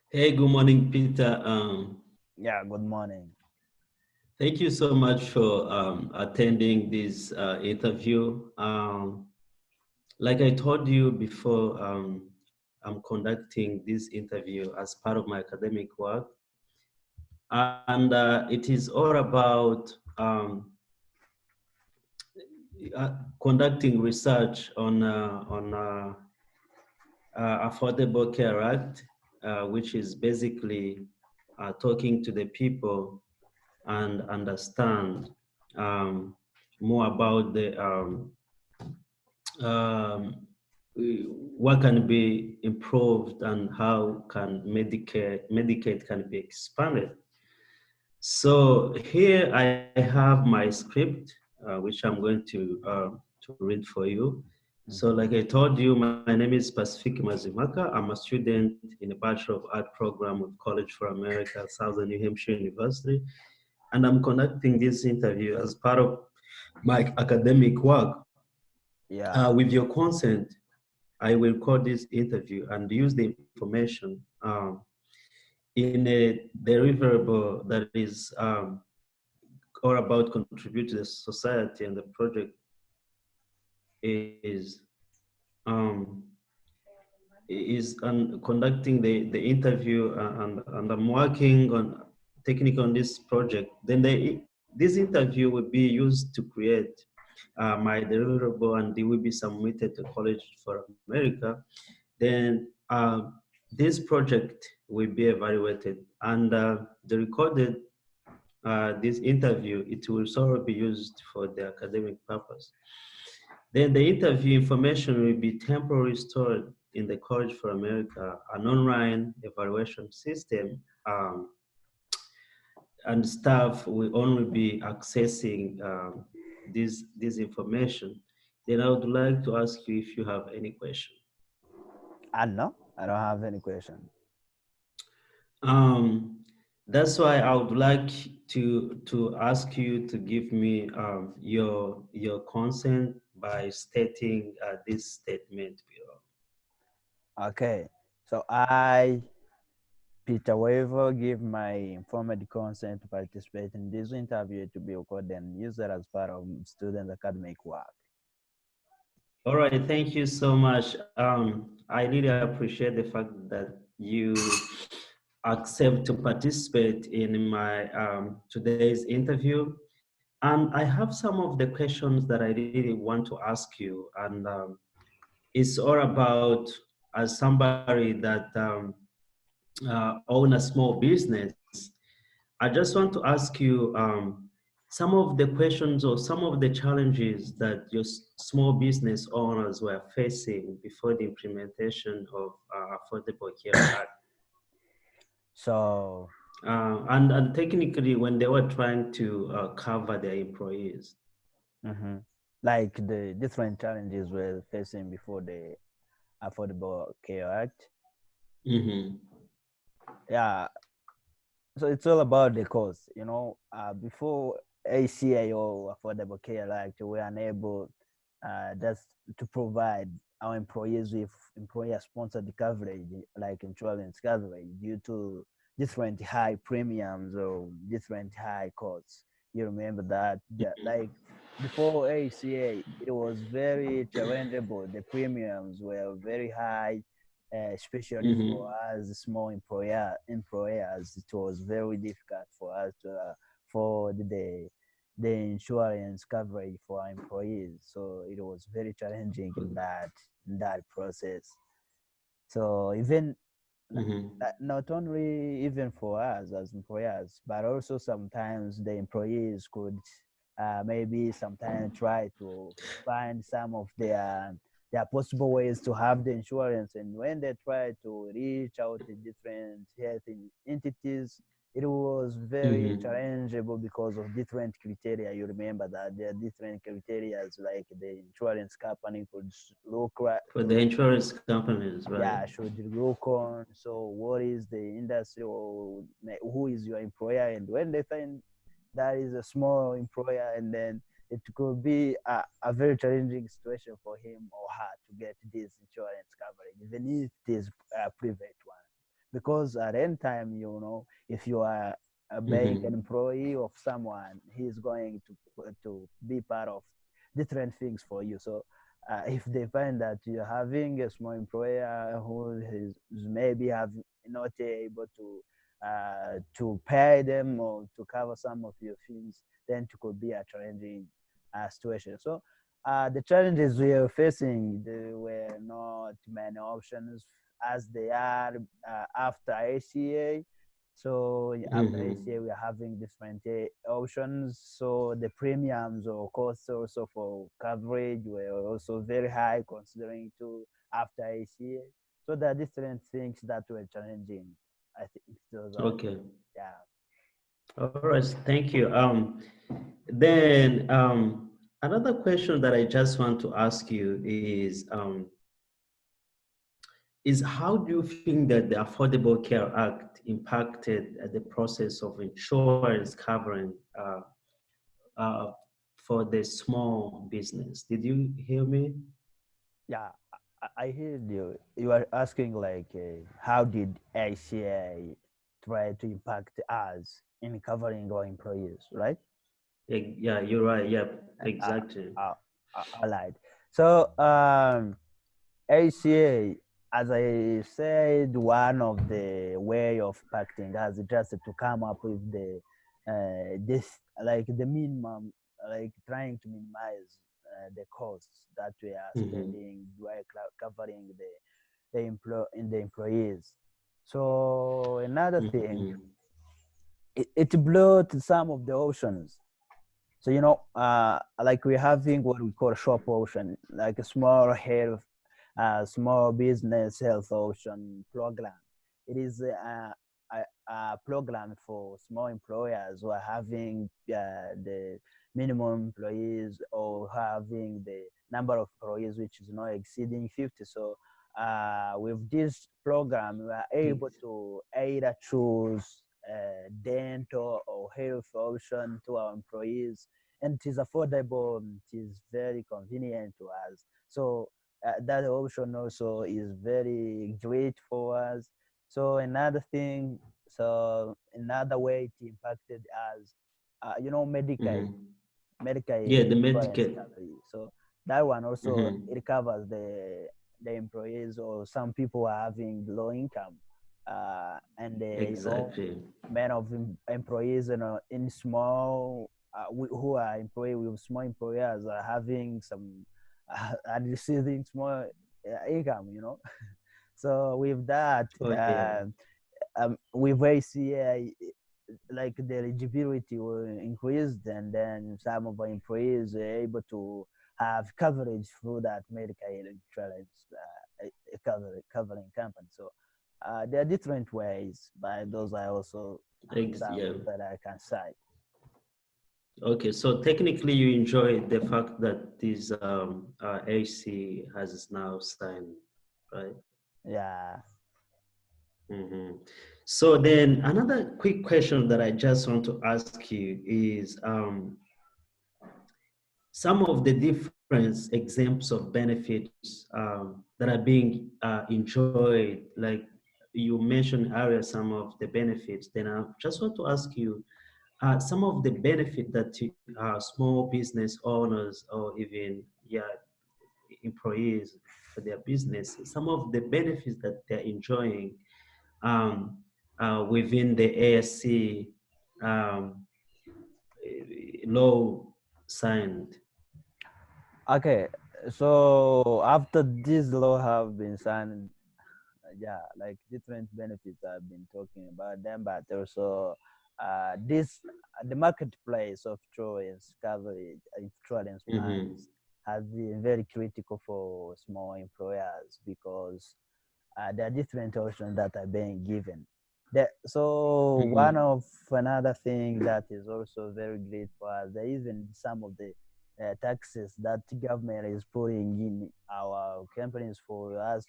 Hey, good morning, Peter. Yeah, good morning. Thank you so much for attending this interview. Like I told you before, I'm conducting this interview as part of my academic work, and it is all about conducting research on Affordable Care Act, which is basically talking to the people and understand um, more about the um, what can be improved and how can Medicaid can be expanded. So here I have my script, which I'm going to read for you. So, Mhm. like I told you, my name is Pacifique Mazimaka. I'm a student in the Bachelor of Art program with College for America, Southern New Hampshire University, and I'm conducting this interview as part of my academic work. Yeah. With your consent, I will record this interview and use the information in a deliverable that is all about contribute to the society, and the project is um, conducting the interview, and I'm working on technical on this project. Then this interview will be used to create my deliverable, and it will be submitted to College for America. Then this project will be evaluated, and the recorded this interview, it will sort of be used for the academic purpose. Then the interview information will be temporarily stored in the College for America, an online evaluation system, and staff will only be accessing this information. Then I would like to ask you if you have any question. I don't know. I don't have any question. Um, that's why I would like to ask you to give me your consent by stating this statement below. Okay. So I, Peter Weaver, give my informed consent to participate in this interview to be recorded and used as part of student academic work. All right, thank you so much. I really appreciate the fact that you accept to participate in my today's interview. And I have some of the questions that I really want to ask you, and it's all about as somebody that own a small business. I just want to ask you some of the questions or some of the challenges that your small business owners were facing before the implementation of Affordable Care Act. So And technically, when they were trying to cover their employees. mhm, like the different challenges we're facing before the Affordable Care Act. Mm-hmm. Yeah. So it's all about the cost. Before ACA or Affordable Care Act, we are unable just to provide our employees with employer-sponsored coverage, like insurance coverage, due to different high premiums or different high costs. You remember that? Yeah, like before ACA, it was very challengeable. The premiums were very high, especially for Mm-hmm. us small employers. It was very difficult for us to for the insurance coverage for our employees. So it was very challenging in that process. So even Mm-hmm. not only even for us as employers, but also sometimes the employees could maybe sometimes try to find some of their possible ways to have the insurance, and when they try to reach out to different health entities, it was very Mm-hmm. challengeable because of different criteria. You remember that there are different criteria, like the insurance company could look For the to, insurance companies, right? yeah, should you look on, so what is the industry, or who is your employer, and when they find that is a small employer, and then it could be a very challenging situation for him or her to get this insurance coverage, even if it is a private one. because at any time, if you are being an Mm-hmm. employee of someone, he's going to be part of different things for you. So if they find that you're having a small employer who is maybe have not able to pay them or to cover some of your things, then it could be a challenging situation. So the challenges we are facing, there were not many options as they are after ACA. So after Mm-hmm. ACA, we are having different options. So the premiums or costs also for coverage were also very high considering to after ACA. So there are different things that were challenging. I think those are, Okay. yeah. All right. Thank you. Then another question that I just want to ask you is how do you think that the Affordable Care Act impacted the process of insurance covering uh, for the small business? Did you hear me? Yeah, I heard you. You are asking like, how did ACA try to impact us in covering our employees, right? Yeah, you're right. Yeah, Uh, exactly. all right. So ACA, as I said, one of the way of impacting us is just to come up with the this like the minimum, like trying to minimize the costs that we are Mm-hmm. spending while covering the employees. So another thing, Mm-hmm. it blurred some of the options. So like we're having what we call shop ocean, like a small health, small business health ocean program. It is a program for small employers who are having the minimum employees or having the number of employees which is not exceeding 50. So with this program, we are able to either choose dental or health option to our employees, and it is affordable. It is very convenient to us. So that option also is very great for us. So another way it impacted us, Medicaid, Mm-hmm. Medicaid Yeah, the insurance Medicaid. coverage. So that one also Mm-hmm. it covers the employees, or some people are having low income, and Exactly. many of employees in small who are employed with small employers are having some are receiving small income. So with that, Oh yeah. with ACA, like the eligibility will increase, and then some of our employees are able to have coverage through that medical insurance covering company. So there are different ways, but those are also some Yeah. that I can cite. Okay, so technically you enjoy the fact that this AC has now signed, right? Yeah. Hmm. So then another quick question that I just want to ask you is some of the different examples of benefits that are being enjoyed, like you mentioned earlier some of the benefits, then I just want to ask you some of the benefit that small business owners or even employees for their business, some of the benefits that they're enjoying um, within the ASC um, law signed. Okay. So after this law have been signed, yeah, like different benefits I've been talking about them, but also this the marketplace of insurance coverage, insurance Mm-hmm. plans has been very critical for small employers because there are different options that are being given. So one Mm-hmm. of another thing that is also very great for us, there even some of the taxes that government is putting in our companies for us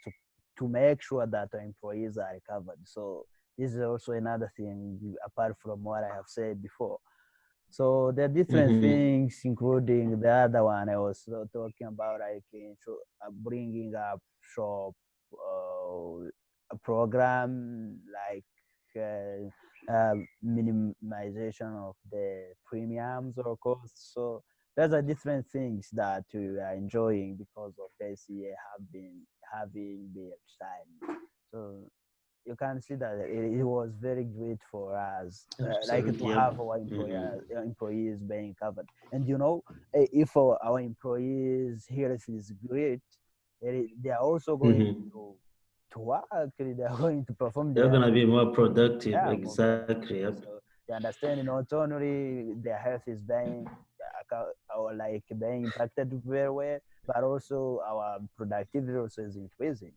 to make sure that our employees are covered. So this is also another thing apart from what I have said before. So there are different Mm-hmm. things, including the other one I was talking about, like bringing up shop, a program minimization of the premiums or costs. So those are different things that we are enjoying because of ACA have been having been signed. So you can see that it was very great for us, like Absolutely. to Yep. have our Hmm. employees being covered. And if our employees' health is great, they are also going Hmm. to work. They are going to perform They're their gonna be more productive. more Exactly. productive. Yep. So they understand not only their health is being or like being impacted very well, but also our productivity also is increasing.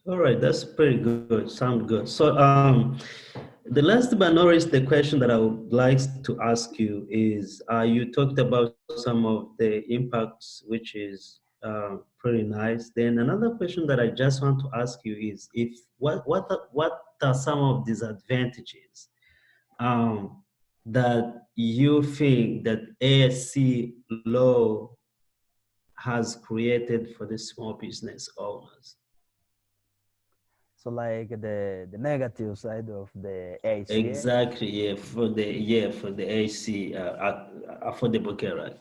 All right, that's pretty good. Sound good. So, the last but not least, the question that I would like to ask you is: you talked about some of the impacts, which is pretty nice. Then another question that I just want to ask you is: if what are some of disadvantages that you think that ASC law has created for the small business owners? So like the negative side of the ACA. Exactly, for the AC affordable care, right?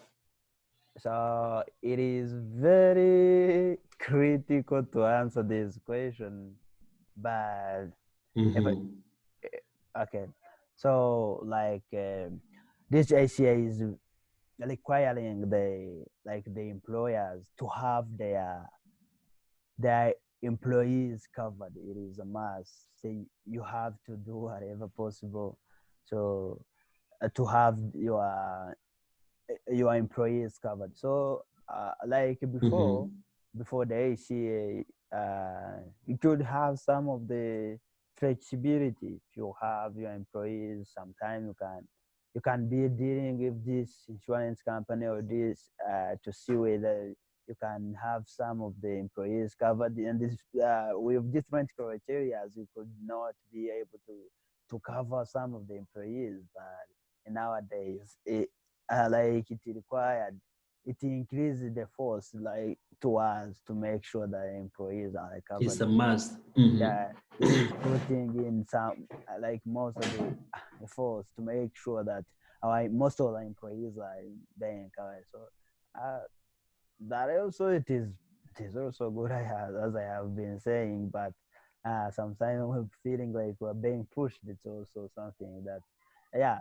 So it is very critical to answer this question, but if I, Mm-hmm. okay, so like this ACA is requiring the employers to have their employees covered. It is a must. Say you have to do whatever possible, so to have your employees covered. So, like Mm-hmm. before the ACA, you could have some of the flexibility. If you have your employees, sometimes you can be dealing with this insurance company or this to see whether you can have some of the employees covered. And this with different criteria, you could not be able to cover some of the employees, but nowadays like it required, it increases the force like to us to make sure that employees are It's covered. a must. Mm-hmm. Yeah, it is putting in some like most of the efforts to make sure that our most of the employees are being covered. So uh, that also it is also good as I have been saying, but sometimes we're feeling like we're being pushed. It's also something that yeah,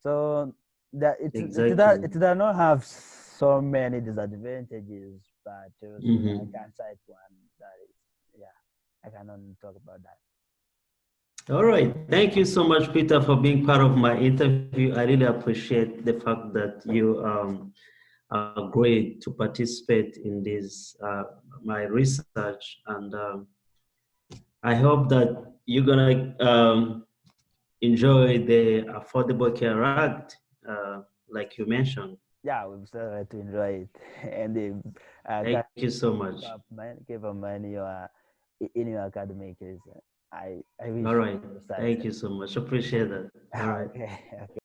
so that it Exactly. does not have so many disadvantages, but also like Mm-hmm. aside one that is yeah, I cannot talk about that. All right. Thank you so much, Peter, for being part of my interview. I really appreciate the fact that you agreed to participate in this my research, and I hope that you're gonna enjoy the Affordable Care Act, like you mentioned. Yeah, we've started to enjoy it, and can Thank you so much. keep up man in your academic is I All wish right. you Thank success. you so much. Appreciate that. All right. Okay, okay.